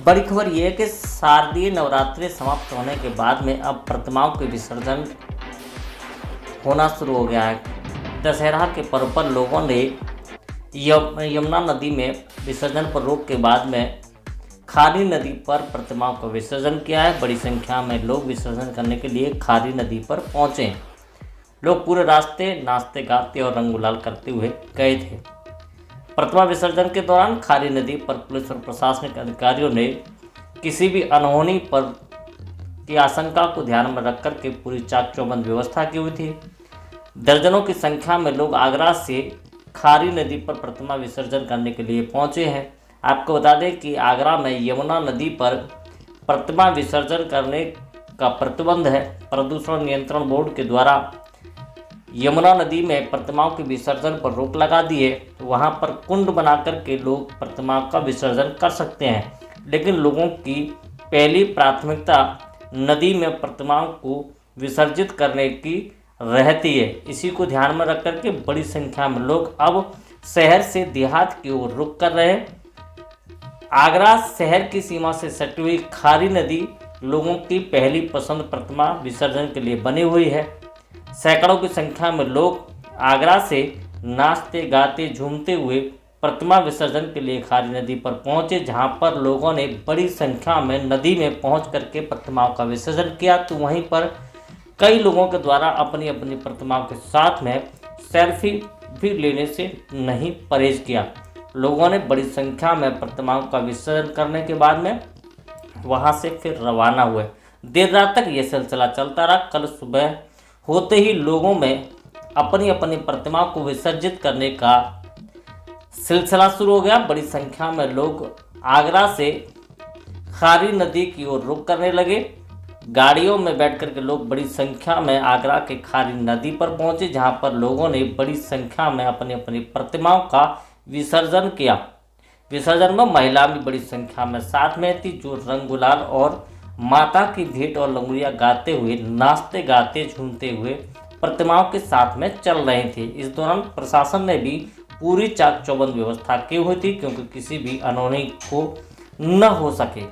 बड़ी खबर ये है कि शारदीय नवरात्रि समाप्त होने के बाद में अब प्रतिमाओं के विसर्जन होना शुरू हो गया है। दशहरा के पर्व पर लोगों ने यमुना नदी में विसर्जन पर रोक के बाद में खारी नदी पर प्रतिमाओं का विसर्जन किया है। बड़ी संख्या में लोग विसर्जन करने के लिए खारी नदी पर पहुंचे हैं। लोग पूरे रास्ते नाचते गाते और रंग गुलाल करते हुए गए थे। प्रतिमा विसर्जन के दौरान खारी नदी पर पुलिस और प्रशासनिक अधिकारियों ने किसी भी अनहोनी पर की आशंका को ध्यान में रखकर के पूरी चाक चौबंद व्यवस्था की हुई थी। दर्जनों की संख्या में लोग आगरा से खारी नदी पर प्रतिमा विसर्जन करने के लिए पहुंचे हैं। आपको बता दें कि आगरा में यमुना नदी पर प्रतिमा विसर्जन करने का प्रतिबंध है। प्रदूषण नियंत्रण बोर्ड के द्वारा यमुना नदी में प्रतिमाओं के विसर्जन पर रोक लगा दी है। तो वहाँ पर कुंड बनाकर के लोग प्रतिमाओं का विसर्जन कर सकते हैं, लेकिन लोगों की पहली प्राथमिकता नदी में प्रतिमाओं को विसर्जित करने की रहती है। इसी को ध्यान में रख कर के बड़ी संख्या में लोग अब शहर से देहात की ओर रुख कर रहे हैं। आगरा शहर की सीमा से सटी हुई खारी नदी लोगों की पहली पसंद प्रतिमा विसर्जन के लिए बनी हुई है। सैकड़ों की संख्या में लोग आगरा से नाचते गाते झूमते हुए प्रतिमा विसर्जन के लिए खारी नदी पर पहुंचे, जहां पर लोगों ने बड़ी संख्या में नदी में पहुंच करके प्रतिमाओं का विसर्जन किया। तो वहीं पर कई लोगों के द्वारा अपनी अपनी प्रतिमाओं के साथ में सेल्फी भी लेने से नहीं परहेज किया। लोगों ने बड़ी संख्या में प्रतिमाओं का विसर्जन करने के बाद में वहां से फिर रवाना हुए। देर रात तक ये सिलसिला चलता रहा। कल सुबह होते ही लोगों में अपनी अपनी प्रतिमाओं को विसर्जित करने का सिलसिला शुरू हो गया। बड़ी संख्या में लोग आगरा से खारी नदी की ओर रुख करने लगे। गाड़ियों में बैठ कर के लोग बड़ी संख्या में आगरा के खारी नदी पर पहुंचे, जहां पर लोगों ने बड़ी संख्या में अपनी अपनी प्रतिमाओं का विसर्जन किया। विसर्जन में महिला भी बड़ी संख्या में साथ में थी, जो रंग गुलाल और माता की भेंट और लंगुरिया गाते हुए नाचते गाते झूमते हुए प्रतिमाओं के साथ में चल रहे थे। इस दौरान प्रशासन ने भी पूरी चाक चौबंद व्यवस्था की हुई थी, क्योंकि किसी भी अनहोनी को न हो सके।